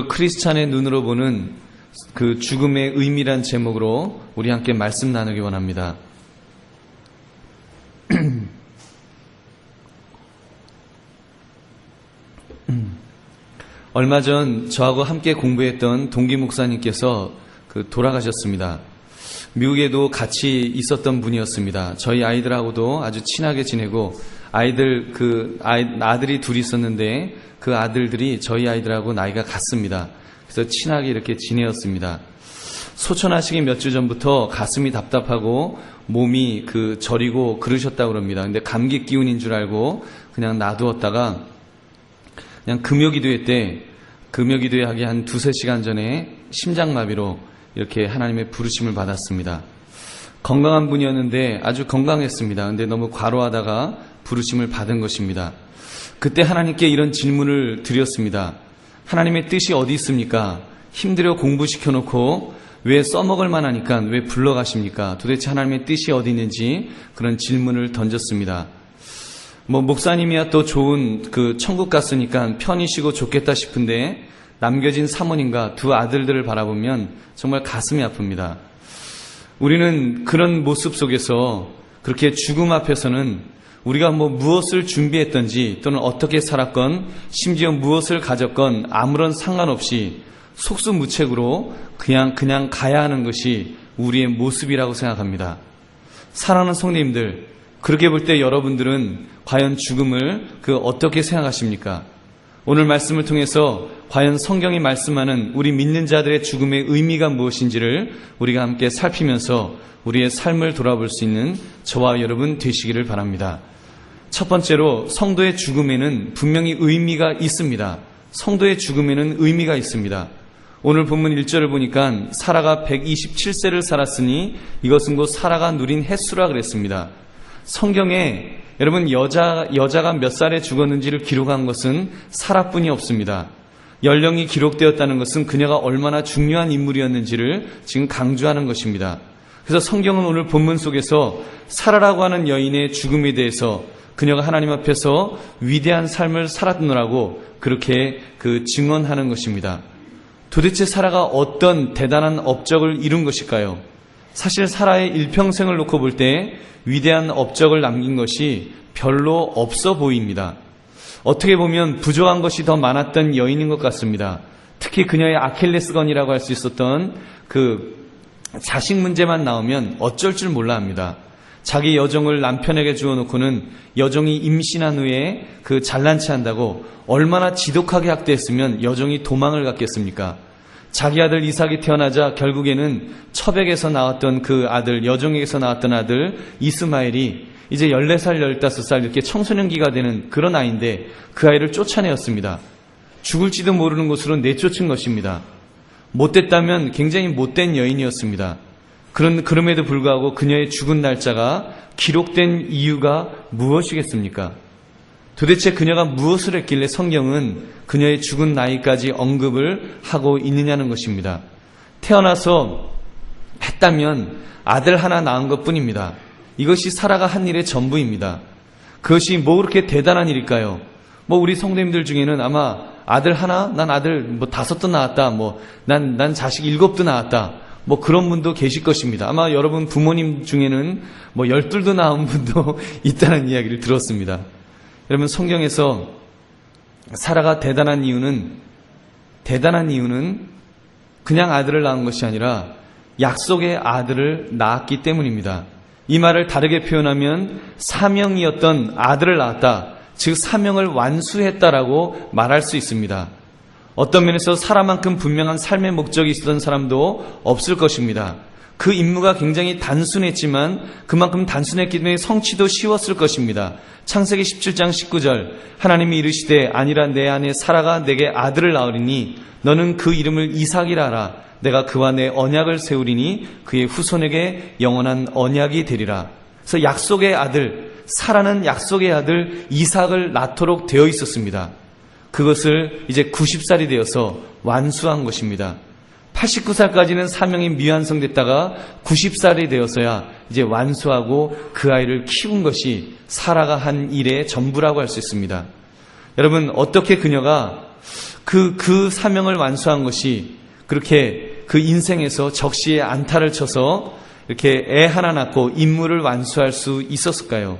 크리스찬의 눈으로 보는 그 죽음의 의미란 제목으로 우리 함께 말씀 나누기 원합니다. 얼마 전 저하고 함께 공부했던 동기 목사님께서 돌아가셨습니다. 미국에도 같이 있었던 분이었습니다. 저희 아이들하고도 아주 친하게 지내고 아들이 둘이 있었는데 그 아들들이 저희 아이들하고 나이가 같습니다. 그래서 친하게 이렇게 지내었습니다. 소천하시기 몇 주 전부터 가슴이 답답하고 몸이 저리고 그러셨다고 그럽니다. 근데 감기 기운인 줄 알고 그냥 놔두었다가 그냥 금요기도회 하기 한 2-3시간 전에 심장마비로 이렇게 하나님의 부르심을 받았습니다. 건강한 분이었는데 아주 건강했습니다. 근데 너무 과로하다가 부르심을 받은 것입니다. 그때 하나님께 이런 질문을 드렸습니다. 하나님의 뜻이 어디 있습니까? 힘들어 공부시켜놓고 왜 써먹을 만하니까 왜 불러가십니까? 도대체 하나님의 뜻이 어디 있는지 그런 질문을 던졌습니다. 목사님이야 또 좋은 천국 갔으니까 편히 쉬고 좋겠다 싶은데 남겨진 사모님과 두 아들들을 바라보면 정말 가슴이 아픕니다. 우리는 그런 모습 속에서 그렇게 죽음 앞에서는 우리가 무엇을 준비했던지 또는 어떻게 살았건 심지어 무엇을 가졌건 아무런 상관없이 속수무책으로 그냥 가야 하는 것이 우리의 모습이라고 생각합니다. 사랑하는 성도님들, 그렇게 볼 때 여러분들은 과연 죽음을 어떻게 생각하십니까? 오늘 말씀을 통해서 과연 성경이 말씀하는 우리 믿는 자들의 죽음의 의미가 무엇인지를 우리가 함께 살피면서 우리의 삶을 돌아볼 수 있는 저와 여러분 되시기를 바랍니다. 첫 번째로 성도의 죽음에는 분명히 의미가 있습니다. 성도의 죽음에는 의미가 있습니다. 오늘 본문 1절을 보니까 사라가 127세를 살았으니 이것은 곧 사라가 누린 횟수라 그랬습니다. 성경에 여러분 여자가 몇 살에 죽었는지를 기록한 것은 사라뿐이 없습니다. 연령이 기록되었다는 것은 그녀가 얼마나 중요한 인물이었는지를 지금 강조하는 것입니다. 그래서 성경은 오늘 본문 속에서 사라라고 하는 여인의 죽음에 대해서 그녀가 하나님 앞에서 위대한 삶을 살았느라고 그렇게 증언하는 것입니다. 도대체 사라가 어떤 대단한 업적을 이룬 것일까요? 사실 사라의 일평생을 놓고 볼 때 위대한 업적을 남긴 것이 별로 없어 보입니다. 어떻게 보면 부족한 것이 더 많았던 여인인 것 같습니다. 특히 그녀의 아킬레스건이라고 할 수 있었던 자식 문제만 나오면 어쩔 줄 몰라 합니다. 자기 여종을 남편에게 주어놓고는 여종이 임신한 후에 잘난 체 한다고 얼마나 지독하게 학대했으면 여종이 도망을 갔겠습니까? 자기 아들 이삭이 태어나자 결국에는 첩에게서 나왔던 여종에게서 나왔던 아들 이스마엘이 이제 14살, 15살 이렇게 청소년기가 되는 그런 아이인데 그 아이를 쫓아내었습니다. 죽을지도 모르는 곳으로 내쫓은 것입니다. 못됐다면 굉장히 못된 여인이었습니다. 그럼에도 불구하고 그녀의 죽은 날짜가 기록된 이유가 무엇이겠습니까? 도대체 그녀가 무엇을 했길래 성경은 그녀의 죽은 나이까지 언급을 하고 있느냐는 것입니다. 태어나서 했다면 아들 하나 낳은 것뿐입니다. 이것이 사라가 한 일의 전부입니다. 그것이 그렇게 대단한 일일까요? 우리 성도님들 중에는 아마 아들 하나, 난 아들 5도 낳았다, 난 자식 7도 낳았다, 그런 분도 계실 것입니다. 아마 여러분 부모님 중에는 12도 낳은 분도 있다는 이야기를 들었습니다. 여러분 성경에서 사라가 대단한 이유는 그냥 아들을 낳은 것이 아니라 약속의 아들을 낳았기 때문입니다. 이 말을 다르게 표현하면 사명이었던 아들을 낳았다, 즉 사명을 완수했다라고 말할 수 있습니다. 어떤 면에서 사라만큼 분명한 삶의 목적이 있었던 사람도 없을 것입니다. 그 임무가 굉장히 단순했지만 그만큼 단순했기 때문에 성취도 쉬웠을 것입니다. 창세기 17장 19절 하나님이 이르시되 아니라 내 아내 사라가 내게 아들을 낳으리니 너는 그 이름을 이삭이라 하라. 내가 그와 내 언약을 세우리니 그의 후손에게 영원한 언약이 되리라. 그래서 약속의 아들 사라는 약속의 아들 이삭을 낳도록 되어 있었습니다. 그것을 이제 90살이 되어서 완수한 것입니다. 89살까지는 사명이 미완성됐다가 90살이 되어서야 이제 완수하고 그 아이를 키운 것이 사라가 한 일의 전부라고 할 수 있습니다. 여러분 어떻게 그녀가 그 사명을 완수한 것이 그렇게 그 인생에서 적시에 안타를 쳐서 이렇게 애 하나 낳고 임무를 완수할 수 있었을까요?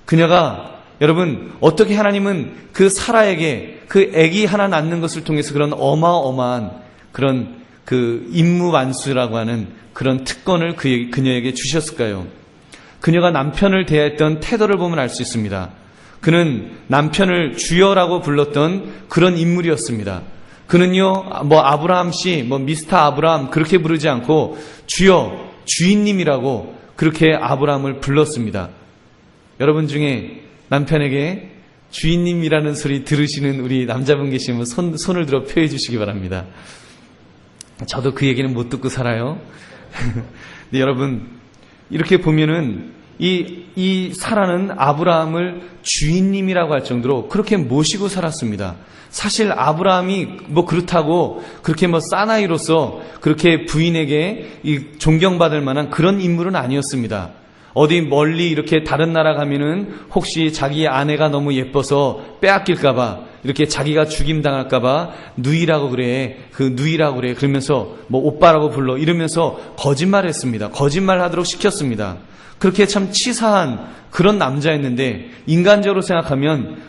그녀가 여러분 어떻게 하나님은 그 사라에게 그 아기 하나 낳는 것을 통해서 그런 어마어마한 그런 그 임무 완수라고 하는 그런 특권을 그녀에게 주셨을까요? 그녀가 남편을 대했던 태도를 보면 알 수 있습니다. 그는 남편을 주여라고 불렀던 그런 인물이었습니다. 그는요, 아브라함 씨, 미스터 아브라함 그렇게 부르지 않고 주여, 주인님이라고 그렇게 아브라함을 불렀습니다. 여러분 중에 남편에게 주인님이라는 소리 들으시는 우리 남자분 계시면 손을 들어 표해 주시기 바랍니다. 저도 그 얘기는 못 듣고 살아요. 근데 여러분, 이렇게 보면은 이 사라는 아브라함을 주인님이라고 할 정도로 그렇게 모시고 살았습니다. 사실 아브라함이 그렇다고 그렇게 사나이로서 그렇게 부인에게 존경받을 만한 그런 인물은 아니었습니다. 어디 멀리 이렇게 다른 나라 가면은 혹시 자기 아내가 너무 예뻐서 빼앗길까봐 이렇게 자기가 죽임당할까봐 누이라고 그래 그러면서 오빠라고 불러 이러면서 거짓말했습니다. 거짓말하도록 시켰습니다. 그렇게 참 치사한 그런 남자였는데 인간적으로 생각하면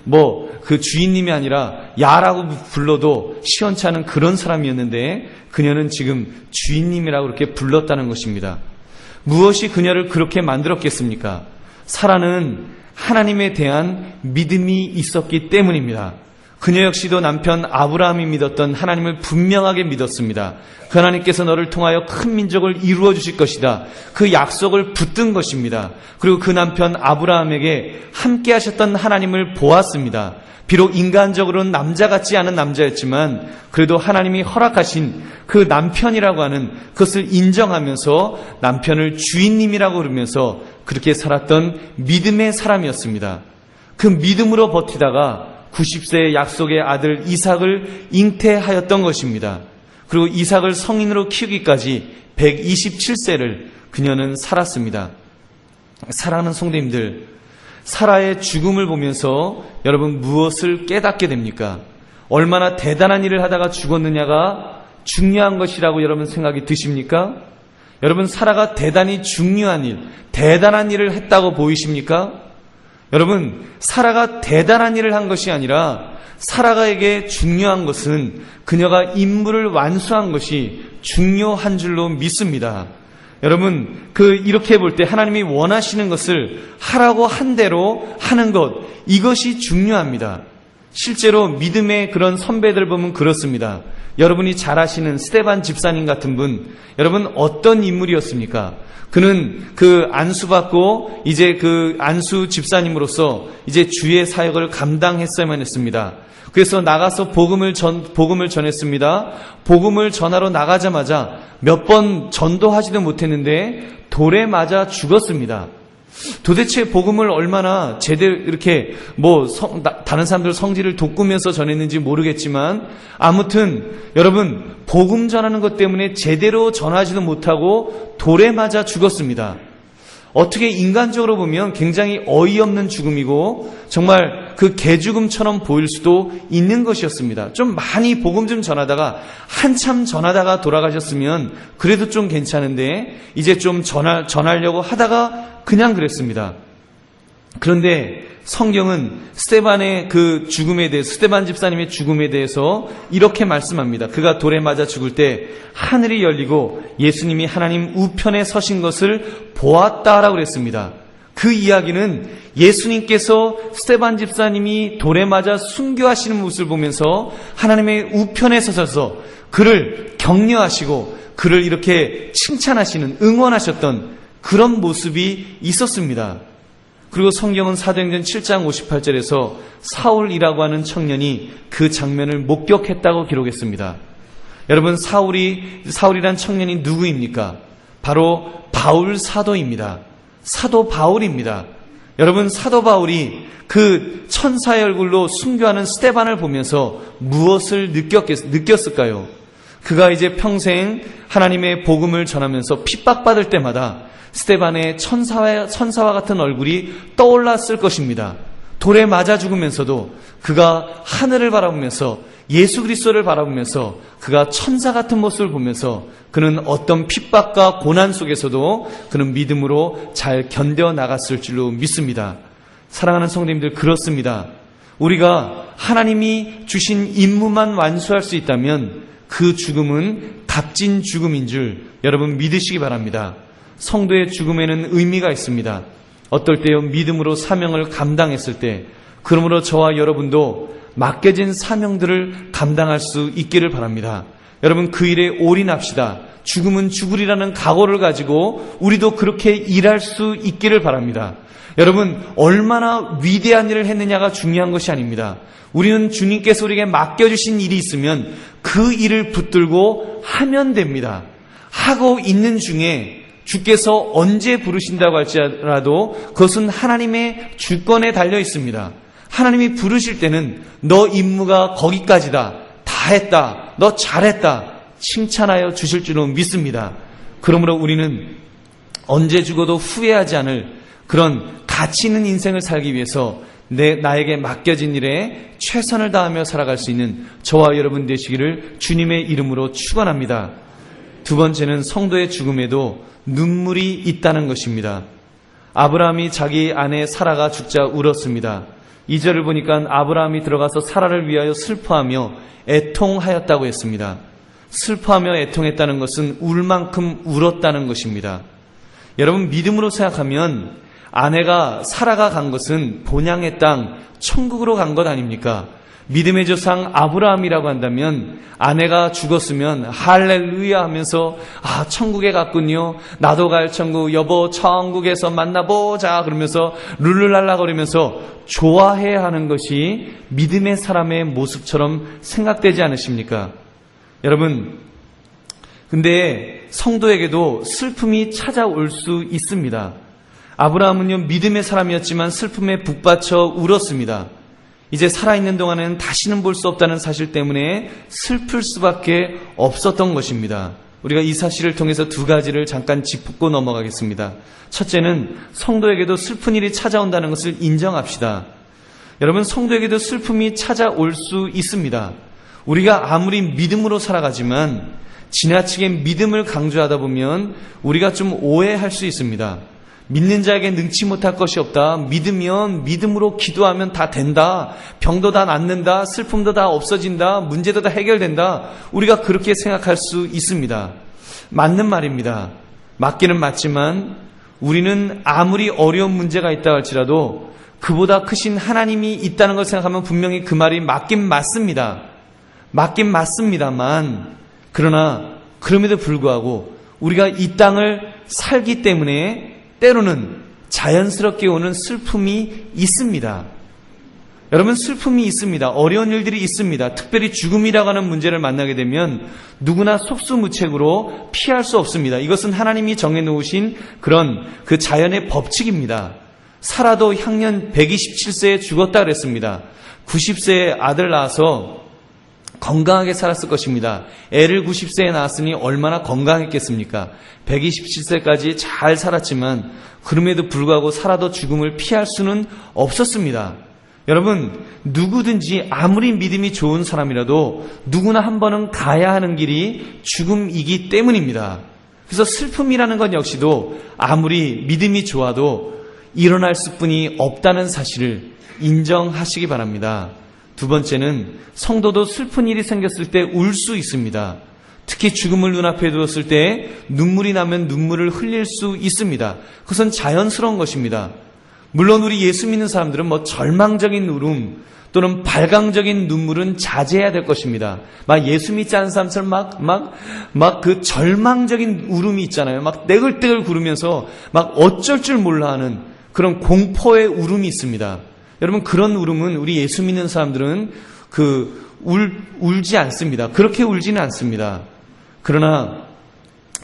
그 주인님이 아니라 야라고 불러도 시원찮은 그런 사람이었는데 그녀는 지금 주인님이라고 그렇게 불렀다는 것입니다. 무엇이 그녀를 그렇게 만들었겠습니까? 사라는 하나님에 대한 믿음이 있었기 때문입니다. 그녀 역시도 남편 아브라함이 믿었던 하나님을 분명하게 믿었습니다. 그 하나님께서 너를 통하여 큰 민족을 이루어 주실 것이다. 그 약속을 붙든 것입니다. 그리고 그 남편 아브라함에게 함께 하셨던 하나님을 보았습니다. 비록 인간적으로는 남자 같지 않은 남자였지만 그래도 하나님이 허락하신 그 남편이라고 하는 그것을 인정하면서 남편을 주인님이라고 그러면서 그렇게 살았던 믿음의 사람이었습니다. 그 믿음으로 버티다가 90세의 약속의 아들 이삭을 잉태하였던 것입니다. 그리고 이삭을 성인으로 키우기까지 127세를 그녀는 살았습니다. 사랑하는 성도님들, 사라의 죽음을 보면서 여러분 무엇을 깨닫게 됩니까? 얼마나 대단한 일을 하다가 죽었느냐가 중요한 것이라고 여러분 생각이 드십니까? 여러분 사라가 대단히 중요한 일, 대단한 일을 했다고 보이십니까? 여러분 사라가 대단한 일을 한 것이 아니라 사라에게 중요한 것은 그녀가 임무를 완수한 것이 중요한 줄로 믿습니다. 여러분 이렇게 볼 때 하나님이 원하시는 것을 하라고 한 대로 하는 것, 이것이 중요합니다. 실제로 믿음의 그런 선배들 보면 그렇습니다. 여러분이 잘 아시는 스데반 집사님 같은 분, 여러분 어떤 인물이었습니까? 그는 안수받고 이제 안수 집사님으로서 이제 주의 사역을 감당했어야만 했습니다. 그래서 나가서 복음을 전했습니다. 복음을 전하러 나가자마자 몇 번 전도하지도 못했는데 돌에 맞아 죽었습니다. 도대체 복음을 얼마나 제대로 이렇게 다른 사람들 성질을 돋구면서 전했는지 모르겠지만 아무튼 여러분 복음 전하는 것 때문에 제대로 전하지도 못하고 돌에 맞아 죽었습니다. 어떻게 인간적으로 보면 굉장히 어이없는 죽음이고 정말 그 개죽음처럼 보일 수도 있는 것이었습니다. 좀 많이 복음 좀 전하다가 한참 전하다가 돌아가셨으면 그래도 좀 괜찮은데 이제 좀 전하려고 하다가 그냥 그랬습니다. 그런데 성경은 스데반의 그 죽음에 대해서, 스데반 집사님의 죽음에 대해서 이렇게 말씀합니다. 그가 돌에 맞아 죽을 때 하늘이 열리고 예수님이 하나님 우편에 서신 것을 보았다라고 그랬습니다. 그 이야기는 예수님께서 스데반 집사님이 돌에 맞아 순교하시는 모습을 보면서 하나님의 우편에 서셔서 그를 격려하시고 그를 이렇게 칭찬하시는, 응원하셨던 그런 모습이 있었습니다. 그리고 성경은 사도행전 7장 58절에서 사울이라고 하는 청년이 그 장면을 목격했다고 기록했습니다. 여러분 사울이란 청년이 누구입니까? 바로 바울 사도입니다. 사도 바울입니다. 여러분 사도 바울이 그 천사의 얼굴로 순교하는 스데반을 보면서 무엇을 느꼈을까요? 그가 이제 평생 하나님의 복음을 전하면서 핍박받을 때마다 스데반의 천사와 같은 얼굴이 떠올랐을 것입니다. 돌에 맞아 죽으면서도 그가 하늘을 바라보면서 예수 그리스도를 바라보면서 그가 천사 같은 모습을 보면서 그는 어떤 핍박과 고난 속에서도 그는 믿음으로 잘 견뎌나갔을 줄로 믿습니다. 사랑하는 성도님들, 그렇습니다. 우리가 하나님이 주신 임무만 완수할 수 있다면 그 죽음은 값진 죽음인 줄 여러분 믿으시기 바랍니다. 성도의 죽음에는 의미가 있습니다. 어떨 때요, 믿음으로 사명을 감당했을 때, 그러므로 저와 여러분도 맡겨진 사명들을 감당할 수 있기를 바랍니다. 여러분, 그 일에 올인합시다. 죽음은 죽으리라는 각오를 가지고 우리도 그렇게 일할 수 있기를 바랍니다. 여러분, 얼마나 위대한 일을 했느냐가 중요한 것이 아닙니다. 우리는 주님께서 우리에게 맡겨주신 일이 있으면 그 일을 붙들고 하면 됩니다. 하고 있는 중에 주께서 언제 부르신다고 할지라도 그것은 하나님의 주권에 달려 있습니다. 하나님이 부르실 때는 너 임무가 거기까지다, 다 했다, 너 잘했다 칭찬하여 주실 줄로 믿습니다. 그러므로 우리는 언제 죽어도 후회하지 않을 그런 가치 있는 인생을 살기 위해서 나에게 맡겨진 일에 최선을 다하며 살아갈 수 있는 저와 여러분 되시기를 주님의 이름으로 축원합니다. 두 번째는 성도의 죽음에도 눈물이 있다는 것입니다. 아브라함이 자기 아내 사라가 죽자 울었습니다. 2절을 보니까 아브라함이 들어가서 사라를 위하여 슬퍼하며 애통하였다고 했습니다. 슬퍼하며 애통했다는 것은 울 만큼 울었다는 것입니다. 여러분, 믿음으로 생각하면 아내가 사라가 간 것은 본향의 땅 천국으로 간 것 아닙니까? 믿음의 조상 아브라함이라고 한다면 아내가 죽었으면 할렐루야 하면서 천국에 갔군요, 나도 갈 천국, 여보 천국에서 만나보자 그러면서 룰루랄라 거리면서 좋아해야 하는 것이 믿음의 사람의 모습처럼 생각되지 않으십니까? 여러분, 근데 성도에게도 슬픔이 찾아올 수 있습니다. 아브라함은요, 믿음의 사람이었지만 슬픔에 북받쳐 울었습니다. 이제 살아있는 동안에는 다시는 볼 수 없다는 사실 때문에 슬플 수밖에 없었던 것입니다. 우리가 이 사실을 통해서 두 가지를 잠깐 짚고 넘어가겠습니다. 첫째는 성도에게도 슬픈 일이 찾아온다는 것을 인정합시다. 여러분, 성도에게도 슬픔이 찾아올 수 있습니다. 우리가 아무리 믿음으로 살아가지만 지나치게 믿음을 강조하다 보면 우리가 좀 오해할 수 있습니다. 믿는 자에게 능치 못할 것이 없다. 믿으면 믿음으로 기도하면 다 된다. 병도 다 낫는다. 슬픔도 다 없어진다. 문제도 다 해결된다. 우리가 그렇게 생각할 수 있습니다. 맞는 말입니다. 맞기는 맞지만 우리는 아무리 어려운 문제가 있다 할지라도 그보다 크신 하나님이 있다는 걸 생각하면 분명히 그 말이 맞긴 맞습니다. 맞긴 맞습니다만, 그러나 그럼에도 불구하고 우리가 이 땅을 살기 때문에 때로는 자연스럽게 오는 슬픔이 있습니다. 여러분, 슬픔이 있습니다. 어려운 일들이 있습니다. 특별히 죽음이라고 하는 문제를 만나게 되면 누구나 속수무책으로 피할 수 없습니다. 이것은 하나님이 정해놓으신 그런 그 자연의 법칙입니다. 사라도 향년 127세에 죽었다 그랬습니다. 90세에 아들 낳아서 건강하게 살았을 것입니다. 애를 90세에 낳았으니 얼마나 건강했겠습니까? 127세까지 잘 살았지만 그럼에도 불구하고 살아도 죽음을 피할 수는 없었습니다. 여러분, 누구든지 아무리 믿음이 좋은 사람이라도 누구나 한 번은 가야 하는 길이 죽음이기 때문입니다. 그래서 슬픔이라는 것 역시도 아무리 믿음이 좋아도 일어날 수뿐이 없다는 사실을 인정하시기 바랍니다. 두 번째는 성도도 슬픈 일이 생겼을 때 울 수 있습니다. 특히 죽음을 눈앞에 두었을 때 눈물이 나면 눈물을 흘릴 수 있습니다. 그것은 자연스러운 것입니다. 물론 우리 예수 믿는 사람들은 절망적인 울음 또는 발광적인 눈물은 자제해야 될 것입니다. 막 예수 믿지 않은 사람처럼 막 그 절망적인 울음이 있잖아요. 막 떼글떼글 구르면서 막 어쩔 줄 몰라 하는 그런 공포의 울음이 있습니다. 여러분, 그런 울음은 우리 예수 믿는 사람들은 울지 않습니다. 그렇게 울지는 않습니다. 그러나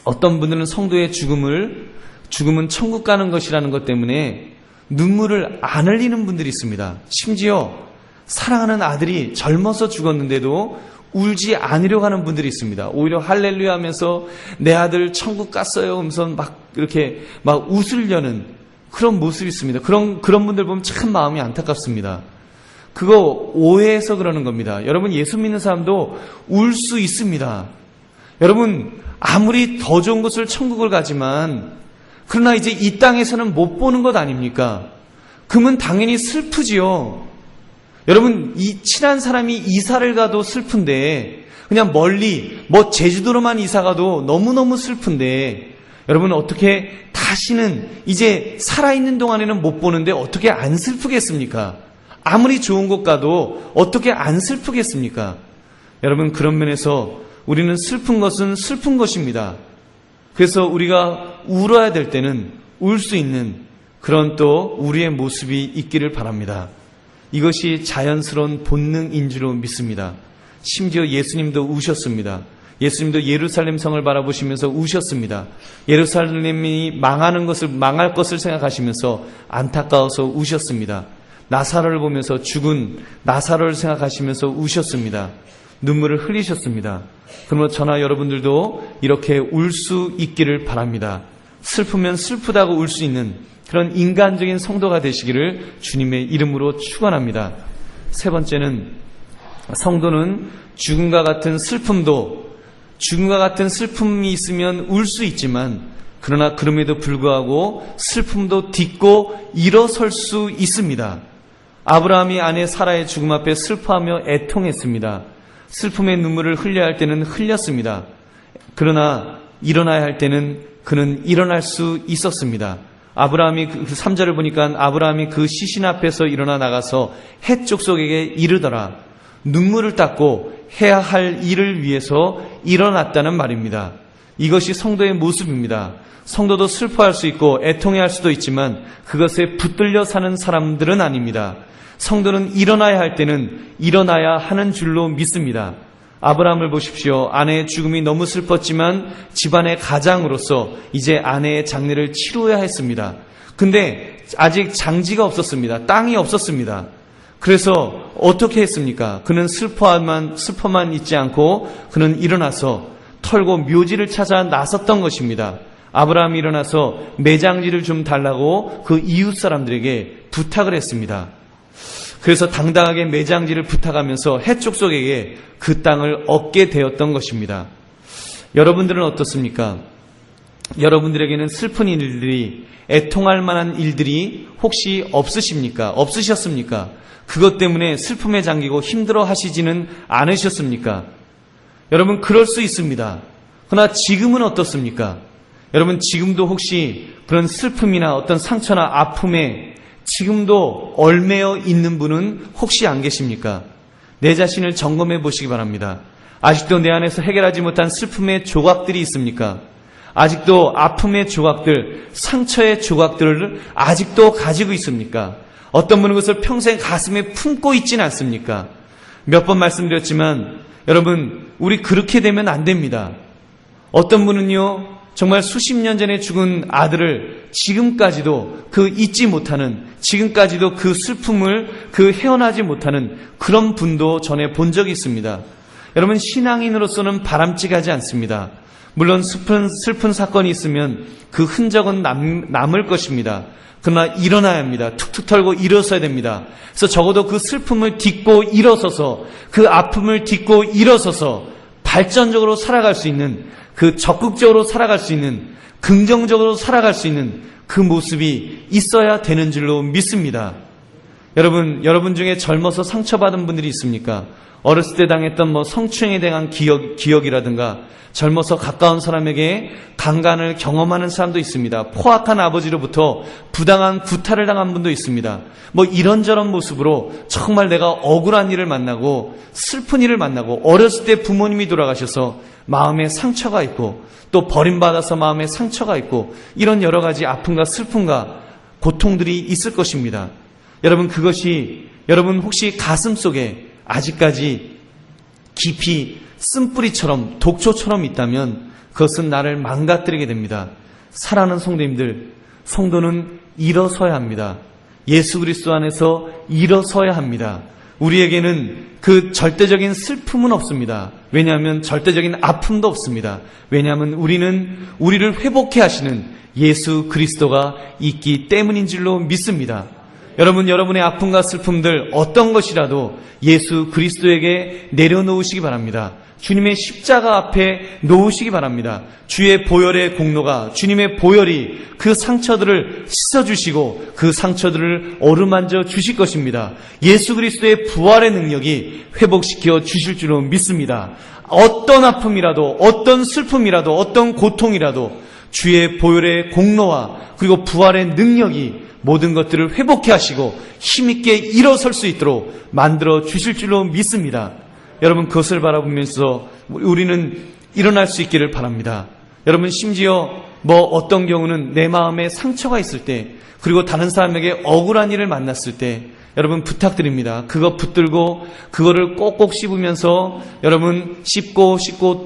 어떤 분들은 성도의 죽음은 천국 가는 것이라는 것 때문에 눈물을 안 흘리는 분들이 있습니다. 심지어 사랑하는 아들이 젊어서 죽었는데도 울지 않으려고 하는 분들이 있습니다. 오히려 할렐루야 하면서 내 아들 천국 갔어요 하면서 막 이렇게 막 웃으려는 그런 모습이 있습니다. 그런 분들 보면 참 마음이 안타깝습니다. 그거 오해해서 그러는 겁니다. 여러분, 예수 믿는 사람도 울 수 있습니다. 여러분, 아무리 더 좋은 곳을 천국을 가지만 그러나 이제 이 땅에서는 못 보는 것 아닙니까? 그러면 당연히 슬프지요. 여러분, 이 친한 사람이 이사를 가도 슬픈데, 그냥 멀리 제주도로만 이사 가도 너무너무 슬픈데, 여러분, 어떻게 다시는 이제 살아있는 동안에는 못 보는데 어떻게 안 슬프겠습니까? 아무리 좋은 곳 가도 어떻게 안 슬프겠습니까? 여러분, 그런 면에서 우리는 슬픈 것은 슬픈 것입니다. 그래서 우리가 울어야 될 때는 울 수 있는 그런 또 우리의 모습이 있기를 바랍니다. 이것이 자연스러운 본능인 줄로 믿습니다. 심지어 예수님도 우셨습니다. 예수님도 예루살렘 성을 바라보시면서 우셨습니다. 예루살렘이 망할 것을 생각하시면서 안타까워서 우셨습니다. 나사로를 보면서 죽은 나사로를 생각하시면서 우셨습니다. 눈물을 흘리셨습니다. 그러므로 저나 여러분들도 이렇게 울 수 있기를 바랍니다. 슬프면 슬프다고 울 수 있는 그런 인간적인 성도가 되시기를 주님의 이름으로 축원합니다. 세 번째는, 성도는 죽음과 같은 슬픔이 있으면 울 수 있지만, 그러나 그럼에도 불구하고 슬픔도 딛고 일어설 수 있습니다. 아브라함이 아내 사라의 죽음 앞에 슬퍼하며 애통했습니다. 슬픔의 눈물을 흘려야 할 때는 흘렸습니다. 그러나 일어나야 할 때는 그는 일어날 수 있었습니다. 아브라함이 그 3절을 보니까 아브라함이 그 시신 앞에서 일어나 나가서 해 족속에게 이르더라. 눈물을 닦고 해야 할 일을 위해서 일어났다는 말입니다. 이것이 성도의 모습입니다. 성도도 슬퍼할 수 있고 애통해할 수도 있지만 그것에 붙들려 사는 사람들은 아닙니다. 성도는 일어나야 할 때는 일어나야 하는 줄로 믿습니다. 아브라함을 보십시오. 아내의 죽음이 너무 슬펐지만 집안의 가장으로서 이제 아내의 장례를 치루어야 했습니다. 근데 아직 장지가 없었습니다. 땅이 없었습니다. 그래서 어떻게 했습니까? 그는 슬퍼만 있지 않고 그는 일어나서 털고 묘지를 찾아 나섰던 것입니다. 아브라함이 일어나서 매장지를 좀 달라고 그 이웃 사람들에게 부탁을 했습니다. 그래서 당당하게 매장지를 부탁하면서 해족속에게 그 땅을 얻게 되었던 것입니다. 여러분들은 어떻습니까? 여러분들에게는 슬픈 일들이, 애통할 만한 일들이 혹시 없으셨습니까? 그것 때문에 슬픔에 잠기고 힘들어 하시지는 않으셨습니까? 여러분, 그럴 수 있습니다. 그러나 지금은 어떻습니까? 여러분, 지금도 혹시 그런 슬픔이나 어떤 상처나 아픔에 지금도 얽매여 있는 분은 혹시 안 계십니까? 내 자신을 점검해 보시기 바랍니다. 아직도 내 안에서 해결하지 못한 슬픔의 조각들이 있습니까? 아직도 아픔의 조각들, 상처의 조각들을 아직도 가지고 있습니까? 어떤 분은 그것을 평생 가슴에 품고 있지는 않습니까? 몇 번 말씀드렸지만 여러분, 우리 그렇게 되면 안 됩니다. 어떤 분은요, 정말 수십 년 전에 죽은 아들을 지금까지도 잊지 못하는, 지금까지도 그 슬픔을 헤어나지 못하는 그런 분도 전에 본 적이 있습니다. 여러분, 신앙인으로서는 바람직하지 않습니다. 물론 슬픈 사건이 있으면 그 흔적은 남을 것입니다. 그러나 일어나야 합니다. 툭툭 털고 일어서야 됩니다. 그래서 적어도 그 슬픔을 딛고 일어서서, 그 아픔을 딛고 일어서서 발전적으로 살아갈 수 있는, 적극적으로 살아갈 수 있는, 긍정적으로 살아갈 수 있는 그 모습이 있어야 되는 줄로 믿습니다. 여러분 중에 젊어서 상처받은 분들이 있습니까? 어렸을 때 당했던 성추행에 대한 기억이라든가, 젊어서 가까운 사람에게 강간을 경험하는 사람도 있습니다. 포악한 아버지로부터 부당한 구타를 당한 분도 있습니다. 이런저런 모습으로 정말 내가 억울한 일을 만나고 슬픈 일을 만나고, 어렸을 때 부모님이 돌아가셔서 마음에 상처가 있고, 또 버림받아서 마음에 상처가 있고, 이런 여러 가지 아픔과 슬픔과 고통들이 있을 것입니다. 여러분, 그것이 여러분 혹시 가슴 속에 아직까지 깊이 쓴뿌리처럼, 독초처럼 있다면 그것은 나를 망가뜨리게 됩니다. 사랑하는 성도님들, 성도는 일어서야 합니다. 예수 그리스도 안에서 일어서야 합니다. 우리에게는 그 절대적인 슬픔은 없습니다. 왜냐하면 절대적인 아픔도 없습니다. 왜냐하면 우리를 회복해 하시는 예수 그리스도가 있기 때문인 줄로 믿습니다. 여러분, 여러분의 아픔과 슬픔들 어떤 것이라도 예수 그리스도에게 내려놓으시기 바랍니다. 주님의 십자가 앞에 놓으시기 바랍니다. 주의 보혈의 공로가, 주님의 보혈이 그 상처들을 씻어주시고 그 상처들을 어루만져 주실 것입니다. 예수 그리스도의 부활의 능력이 회복시켜 주실 줄로 믿습니다. 어떤 아픔이라도, 어떤 슬픔이라도, 어떤 고통이라도 주의 보혈의 공로와 그리고 부활의 능력이 모든 것들을 회복해 하시고 힘있게 일어설 수 있도록 만들어 주실 줄로 믿습니다. 여러분, 그것을 바라보면서 우리는 일어날 수 있기를 바랍니다. 여러분, 심지어 어떤 경우는 내 마음에 상처가 있을 때, 그리고 다른 사람에게 억울한 일을 만났을 때, 여러분 부탁드립니다. 그거 붙들고 그거를 꼭꼭 씹으면서, 여러분 씹고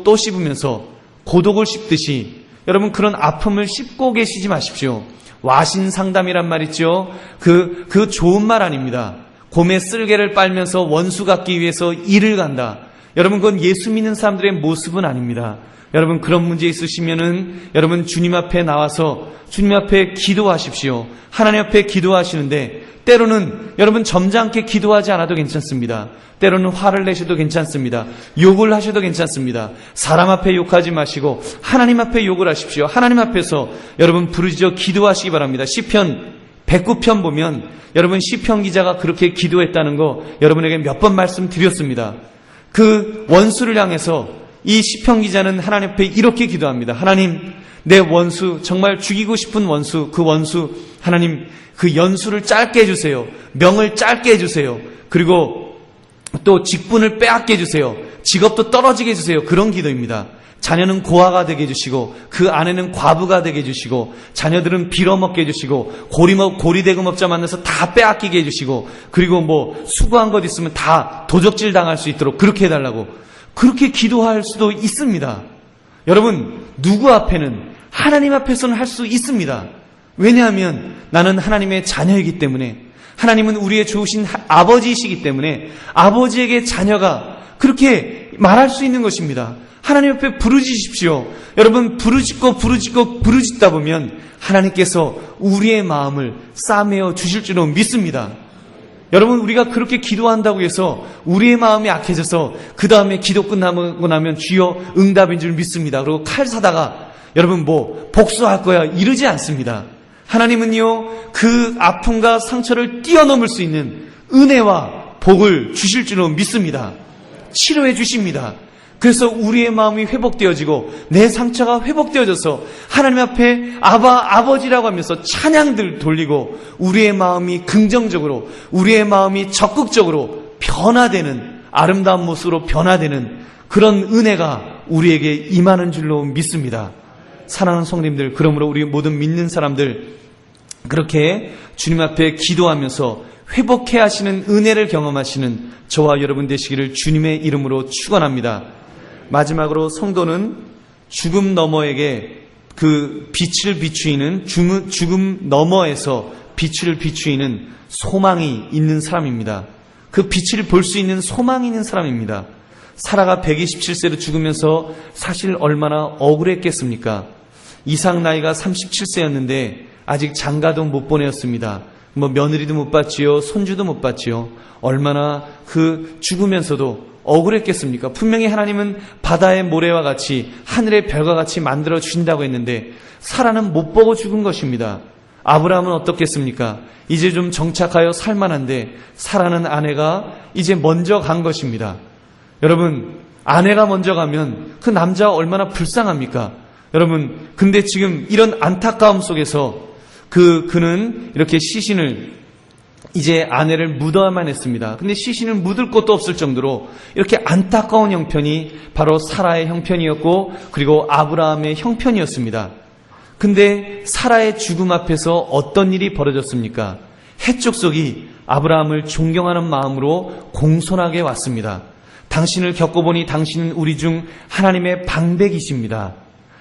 또 씹으면서 고독을 씹듯이 여러분 그런 아픔을 씹고 계시지 마십시오. 와신 상담이란 말 있죠. 그 좋은 말 아닙니다. 곰의 쓸개를 빨면서 원수 갖기 위해서 일을 간다. 여러분, 그건 예수 믿는 사람들의 모습은 아닙니다. 여러분, 그런 문제 있으시면은 여러분 주님 앞에 나와서 주님 앞에 기도하십시오. 하나님 앞에 기도하시는데 때로는 여러분 점잖게 기도하지 않아도 괜찮습니다. 때로는 화를 내셔도 괜찮습니다. 욕을 하셔도 괜찮습니다. 사람 앞에 욕하지 마시고 하나님 앞에 욕을 하십시오. 하나님 앞에서 여러분 부르짖어 기도하시기 바랍니다. 시편 109편 보면 여러분 시편 기자가 그렇게 기도했다는 거 여러분에게 몇 번 말씀드렸습니다. 그 원수를 향해서 이 시편 기자는 하나님 앞에 이렇게 기도합니다. 하나님, 내 원수, 정말 죽이고 싶은 원수, 그 원수 하나님 그 연수를 짧게 해주세요. 명을 짧게 해주세요. 그리고 또 직분을 빼앗게 해주세요. 직업도 떨어지게 해주세요. 그런 기도입니다. 자녀는 고아가 되게 해주시고 그 아내는 과부가 되게 해주시고 자녀들은 빌어먹게 해주시고 고리대금업자 만나서 다 빼앗기게 해주시고 그리고 수고한 것 있으면 다 도적질 당할 수 있도록 그렇게 해달라고 그렇게 기도할 수도 있습니다. 여러분, 누구 앞에는 하나님 앞에서는 할 수 있습니다. 왜냐하면 나는 하나님의 자녀이기 때문에 하나님은 우리의 좋으신 아버지이시기 때문에 아버지에게 자녀가 그렇게 말할 수 있는 것입니다. 하나님 앞에 부르짖으십시오. 여러분, 부르짖다 보면 하나님께서 우리의 마음을 싸매어 주실 줄로 믿습니다. 여러분, 우리가 그렇게 기도한다고 해서 우리의 마음이 약해져서 그 다음에 기도 끝나고 나면 주여 응답인 줄 믿습니다. 그리고 칼 사다가 여러분 복수할 거야 이러지 않습니다. 하나님은요, 그 아픔과 상처를 뛰어넘을 수 있는 은혜와 복을 주실 줄로 믿습니다. 치료해 주십니다. 그래서 우리의 마음이 회복되어지고 내 상처가 회복되어져서 하나님 앞에 아버지라고 하면서 찬양들 돌리고 우리의 마음이 긍정적으로, 우리의 마음이 적극적으로 변화되는, 아름다운 모습으로 변화되는 그런 은혜가 우리에게 임하는 줄로 믿습니다. 사랑하는 성도님들, 그러므로 우리 모든 믿는 사람들 그렇게 주님 앞에 기도하면서 회복해 하시는 은혜를 경험하시는 저와 여러분 되시기를 주님의 이름으로 축원합니다. 마지막으로 성도는 죽음 너머에게 그 빛을 비추이는, 죽음 너머에서 빛을 비추이는 소망이 있는 사람입니다. 그 빛을 볼 수 있는 소망이 있는 사람입니다. 사라가 127세로 죽으면서 사실 얼마나 억울했겠습니까? 이삭 나이가 37세였는데 아직 장가도 못 보내었습니다. 며느리도 못 봤지요, 손주도 못 봤지요. 얼마나 그 죽으면서도 억울했겠습니까? 분명히 하나님은 바다의 모래와 같이 하늘의 별과 같이 만들어 주신다고 했는데 사라는 못 보고 죽은 것입니다. 아브라함은 어떻겠습니까? 이제 좀 정착하여 살만한데 사라는 아내가 이제 먼저 간 것입니다. 여러분, 아내가 먼저 가면 그 남자가 얼마나 불쌍합니까? 여러분, 근데 지금 이런 안타까움 속에서 그는 이렇게 시신을 이제 아내를 묻어야만 했습니다. 근데 시신을 묻을 곳도 없을 정도로 이렇게 안타까운 형편이 바로 사라의 형편이었고 그리고 아브라함의 형편이었습니다. 근데 사라의 죽음 앞에서 어떤 일이 벌어졌습니까? 해족속이 아브라함을 존경하는 마음으로 공손하게 왔습니다. 당신을 겪어보니 당신은 우리 중 하나님의 방백이십니다.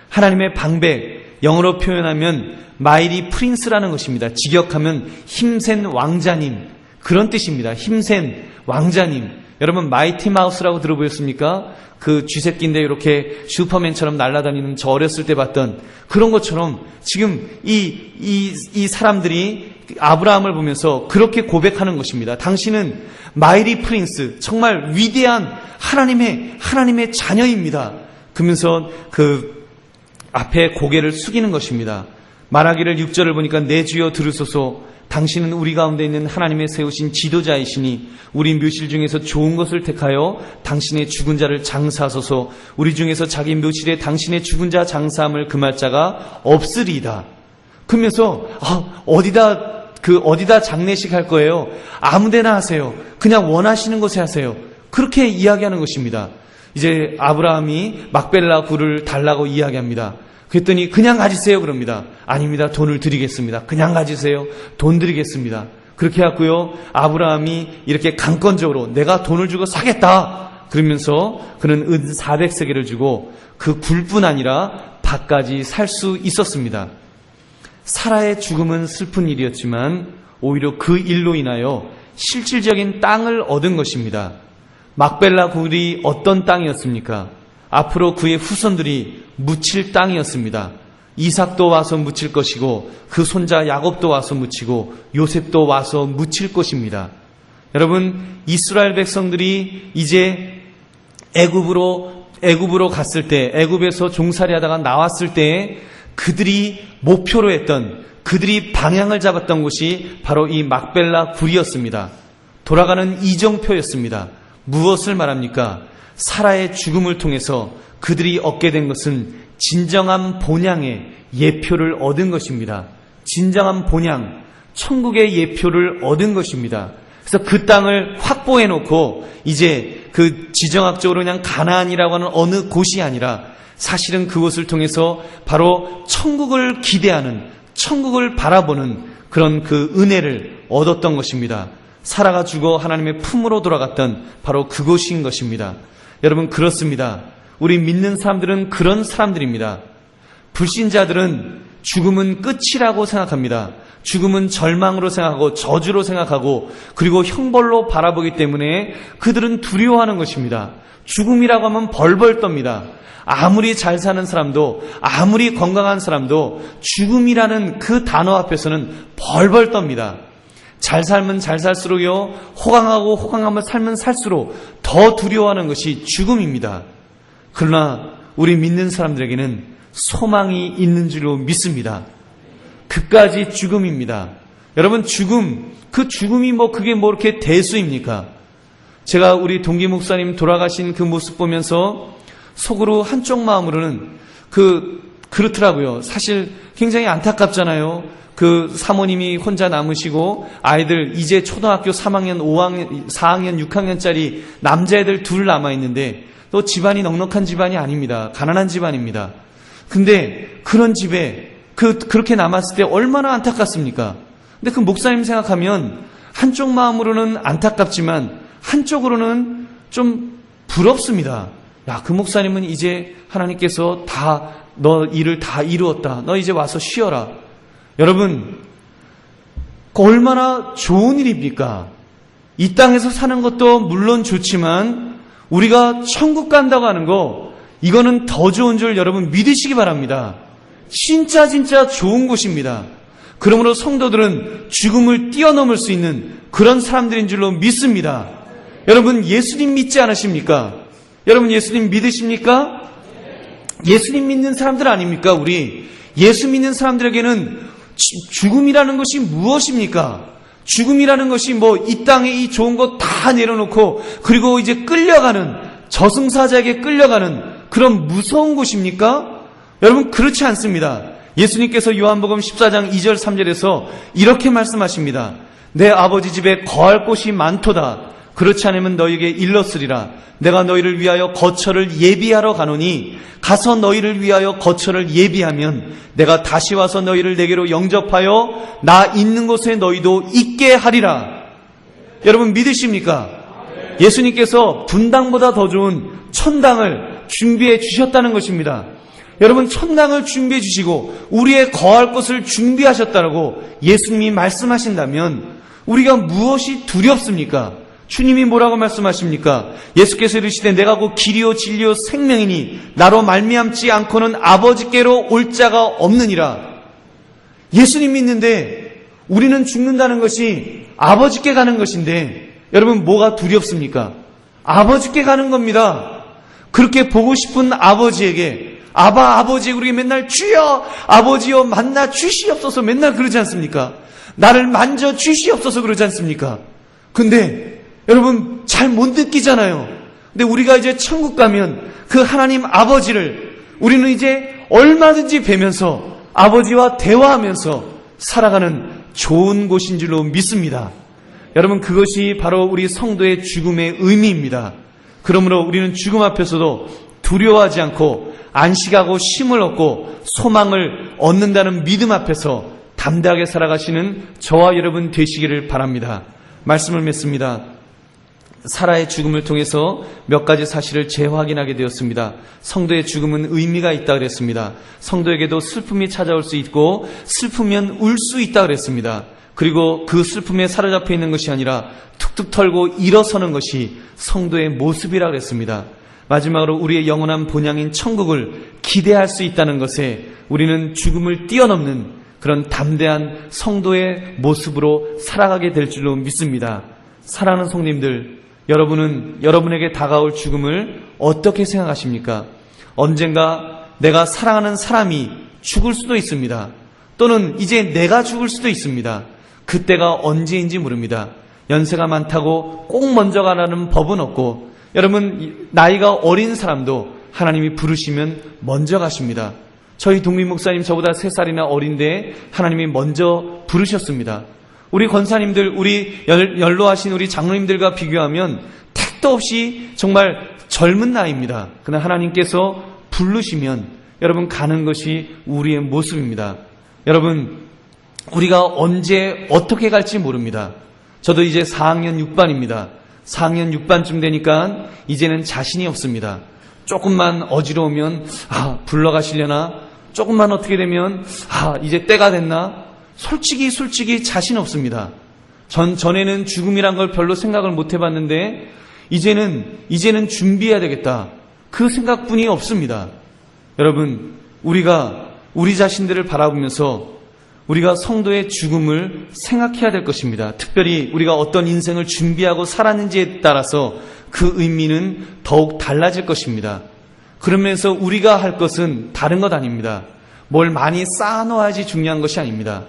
하나님의 방백, 영어로 표현하면 마이리 프린스라는 것입니다. 직역하면 힘센 왕자님, 그런 뜻입니다. 힘센 왕자님. 여러분, 마이티 마우스라고 들어보셨습니까? 그 쥐새끼인데 이렇게 슈퍼맨처럼 날아다니는, 저 어렸을 때 봤던 그런 것처럼 지금 이 사람들이 아브라함을 보면서 그렇게 고백하는 것입니다. 당신은 마이리 프린스, 정말 위대한 하나님의 자녀입니다. 그러면서 그 앞에 고개를 숙이는 것입니다. 말하기를 6절을 보니까 내 주여 들으소서, 당신은 우리 가운데 있는 하나님의 세우신 지도자이시니 우리 묘실 중에서 좋은 것을 택하여 당신의 죽은 자를 장사하소서. 우리 중에서 자기 묘실에 당신의 죽은 자 장사함을 금할 자가 없으리이다. 그러면서 어디다 장례식 할 거예요? 아무데나 하세요. 그냥 원하시는 곳에 하세요. 그렇게 이야기하는 것입니다. 이제 아브라함이 막벨라 굴을 달라고 이야기합니다. 그랬더니 그냥 가지세요 그럽니다. 아닙니다. 돈을 드리겠습니다. 그냥 가지세요. 돈 드리겠습니다. 그렇게 하고요. 아브라함이 이렇게 강권적으로 내가 돈을 주고 사겠다. 그러면서 그는 은 400세겔을 주고 그 굴뿐 아니라 밭까지 살 수 있었습니다. 사라의 죽음은 슬픈 일이었지만 오히려 그 일로 인하여 실질적인 땅을 얻은 것입니다. 막벨라 굴이 어떤 땅이었습니까? 앞으로 그의 후손들이 묻힐 땅이었습니다. 이삭도 와서 묻힐 것이고 그 손자 야곱도 와서 묻히고 요셉도 와서 묻힐 것입니다. 여러분, 이스라엘 백성들이 이제 애굽으로 갔을 때, 애굽에서 종살이 하다가 나왔을 때 그들이 목표로 했던, 그들이 방향을 잡았던 곳이 바로 이 막벨라 굴이었습니다. 돌아가는 이정표였습니다. 무엇을 말합니까? 사라의 죽음을 통해서 그들이 얻게 된 것은 진정한 본향의 예표를 얻은 것입니다. 진정한 본향, 천국의 예표를 얻은 것입니다. 그래서 그 땅을 확보해 놓고 이제 그 지정학적으로 그냥 가나안이라고 하는 어느 곳이 아니라 사실은 그곳을 통해서 바로 천국을 기대하는, 천국을 바라보는 그런 그 은혜를 얻었던 것입니다. 사라가 죽어 하나님의 품으로 돌아갔던 바로 그곳인 것입니다. 여러분, 그렇습니다. 우리 믿는 사람들은 그런 사람들입니다. 불신자들은 죽음은 끝이라고 생각합니다. 죽음은 절망으로 생각하고 저주로 생각하고 그리고 형벌로 바라보기 때문에 그들은 두려워하는 것입니다. 죽음이라고 하면 벌벌 떱니다. 아무리 잘 사는 사람도, 아무리 건강한 사람도 죽음이라는 그 단어 앞에서는 벌벌 떱니다. 잘 살면 잘 살수록요, 호강하면 살면 살수록 더 두려워하는 것이 죽음입니다. 그러나 우리 믿는 사람들에게는 소망이 있는 줄로 믿습니다. 그까지 죽음입니다. 여러분, 그 죽음이 그게 이렇게 대수입니까? 제가 우리 동기 목사님 돌아가신 그 모습 보면서 속으로 한쪽 마음으로는 그렇더라고요. 사실 굉장히 안타깝잖아요. 그 사모님이 혼자 남으시고 아이들 이제 초등학교 3학년, 5학년, 4학년, 6학년짜리 남자애들 둘 남아있는데 또 집안이 넉넉한 집안이 아닙니다. 가난한 집안입니다. 근데 그런 집에 그렇게 남았을 때 얼마나 안타깝습니까? 근데 그 목사님 생각하면 한쪽 마음으로는 안타깝지만 한쪽으로는 좀 부럽습니다. 야, 그 목사님은 이제 하나님께서 너 일을 다 이루었다. 너 이제 와서 쉬어라. 여러분, 얼마나 좋은 일입니까? 이 땅에서 사는 것도 물론 좋지만 우리가 천국 간다고 하는 거, 이거는 더 좋은 줄 여러분 믿으시기 바랍니다. 진짜 좋은 곳입니다. 그러므로 성도들은 죽음을 뛰어넘을 수 있는 그런 사람들인 줄로 믿습니다. 여러분, 예수님 믿지 않으십니까? 여러분, 예수님 믿으십니까? 예수님 믿는 사람들 아닙니까? 우리 예수 믿는 사람들에게는 죽음이라는 것이 무엇입니까? 죽음이라는 것이 이 땅에 이 좋은 거 다 내려놓고 그리고 이제 끌려가는, 저승사자에게 끌려가는 그런 무서운 곳입니까? 여러분, 그렇지 않습니다. 예수님께서 요한복음 14장 2절 3절에서 이렇게 말씀하십니다. 내 아버지 집에 거할 곳이 많도다. 그렇지 않으면 너희에게 일렀으리라. 내가 너희를 위하여 거처를 예비하러 가노니 가서 너희를 위하여 거처를 예비하면 내가 다시 와서 너희를 내게로 영접하여 나 있는 곳에 너희도 있게 하리라. 여러분, 믿으십니까? 예수님께서 분당보다 더 좋은 천당을 준비해 주셨다는 것입니다. 여러분, 천당을 준비해 주시고 우리의 거할 곳을 준비하셨다고 예수님이 말씀하신다면 우리가 무엇이 두렵습니까? 주님이 뭐라고 말씀하십니까? 예수께서 이르시되 내가 곧 길이요 진리요 생명이니 나로 말미암지 않고는 아버지께로 올 자가 없느니라. 예수님 믿는데 우리는 죽는다는 것이 아버지께 가는 것인데 여러분 뭐가 두렵습니까? 아버지께 가는 겁니다. 그렇게 보고 싶은 아버지에게 아버지에게 우리가 맨날 주여 아버지여 만나 주시옵소서 맨날 그러지 않습니까? 나를 만져 주시옵소서 그러지 않습니까? 근데 여러분 잘 못 느끼잖아요. 근데 우리가 이제 천국 가면 그 하나님 아버지를 우리는 이제 얼마든지 뵈면서 아버지와 대화하면서 살아가는 좋은 곳인 줄로 믿습니다. 여러분 그것이 바로 우리 성도의 죽음의 의미입니다. 그러므로 우리는 죽음 앞에서도 두려워하지 않고 안식하고 쉼을 얻고 소망을 얻는다는 믿음 앞에서 담대하게 살아가시는 저와 여러분 되시기를 바랍니다. 말씀을 맺습니다. 사라의 죽음을 통해서 몇 가지 사실을 재확인하게 되었습니다. 성도의 죽음은 의미가 있다 그랬습니다. 성도에게도 슬픔이 찾아올 수 있고 슬프면 울 수 있다 그랬습니다. 그리고 그 슬픔에 사로잡혀 있는 것이 아니라 툭툭 털고 일어서는 것이 성도의 모습이라 그랬습니다. 마지막으로 우리의 영원한 본향인 천국을 기대할 수 있다는 것에 우리는 죽음을 뛰어넘는 그런 담대한 성도의 모습으로 살아가게 될 줄로 믿습니다. 사랑하는 성도님들, 여러분은 여러분에게 다가올 죽음을 어떻게 생각하십니까? 언젠가 내가 사랑하는 사람이 죽을 수도 있습니다. 또는 이제 내가 죽을 수도 있습니다. 그때가 언제인지 모릅니다. 연세가 많다고 꼭 먼저 가라는 법은 없고 여러분 나이가 어린 사람도 하나님이 부르시면 먼저 가십니다. 저희 동민 목사님 저보다 3살이나 어린데 하나님이 먼저 부르셨습니다. 우리 권사님들, 우리 연로하신 우리 장로님들과 비교하면 택도 없이 정말 젊은 나이입니다. 그러나 하나님께서 부르시면 여러분 가는 것이 우리의 모습입니다. 여러분 우리가 언제 어떻게 갈지 모릅니다. 저도 이제 4학년 6반입니다. 4학년 6반쯤 되니까 이제는 자신이 없습니다. 조금만 어지러우면 불러가시려나? 조금만 어떻게 되면 이제 때가 됐나? 솔직히 자신 없습니다. 전에는 죽음이란 걸 별로 생각을 못 해봤는데 이제는 준비해야 되겠다. 그 생각뿐이 없습니다. 여러분 우리가 우리 자신들을 바라보면서 우리가 성도의 죽음을 생각해야 될 것입니다. 특별히 우리가 어떤 인생을 준비하고 살았는지에 따라서 그 의미는 더욱 달라질 것입니다. 그러면서 우리가 할 것은 다른 것 아닙니다. 뭘 많이 쌓아놓아야지 중요한 것이 아닙니다.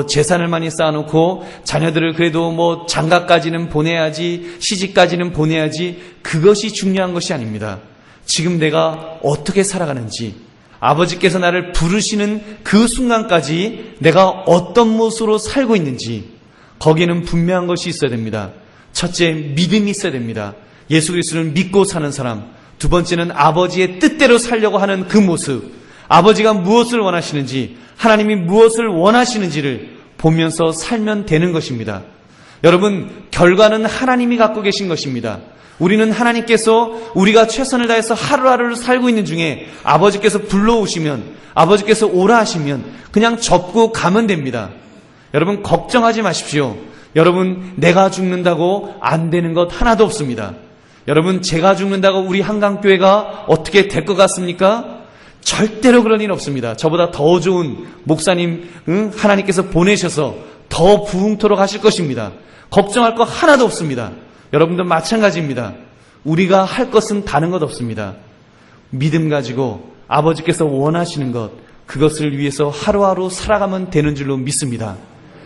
재산을 많이 쌓아놓고 자녀들을 그래도 장가까지는 보내야지, 시집까지는 보내야지, 그것이 중요한 것이 아닙니다. 지금 내가 어떻게 살아가는지, 아버지께서 나를 부르시는 그 순간까지 내가 어떤 모습으로 살고 있는지, 거기에는 분명한 것이 있어야 됩니다. 첫째, 믿음이 있어야 됩니다. 예수 그리스도를 믿고 사는 사람. 두 번째는 아버지의 뜻대로 살려고 하는 그 모습. 아버지가 무엇을 원하시는지, 하나님이 무엇을 원하시는지를 보면서 살면 되는 것입니다. 여러분, 결과는 하나님이 갖고 계신 것입니다. 우리는 하나님께서 우리가 최선을 다해서 하루하루를 살고 있는 중에 아버지께서 불러오시면, 아버지께서 오라 하시면 그냥 접고 가면 됩니다. 여러분, 걱정하지 마십시오. 여러분, 내가 죽는다고 안 되는 것 하나도 없습니다. 여러분, 제가 죽는다고 우리 한강교회가 어떻게 될 것 같습니까? 절대로 그런 일 없습니다. 저보다 더 좋은 목사님 하나님께서 보내셔서 더 부흥토록 하실 것입니다. 걱정할 거 하나도 없습니다. 여러분도 마찬가지입니다. 우리가 할 것은 다른 것 없습니다. 믿음 가지고 아버지께서 원하시는 것, 그것을 위해서 하루하루 살아가면 되는 줄로 믿습니다.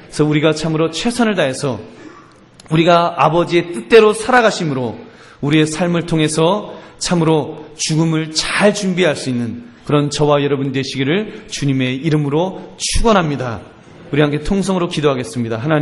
그래서 우리가 참으로 최선을 다해서 우리가 아버지의 뜻대로 살아가심으로 우리의 삶을 통해서 참으로 죽음을 잘 준비할 수 있는 그런 저와 여러분 되시기를 주님의 이름으로 축원합니다. 우리 함께 통성으로 기도하겠습니다. 하나님,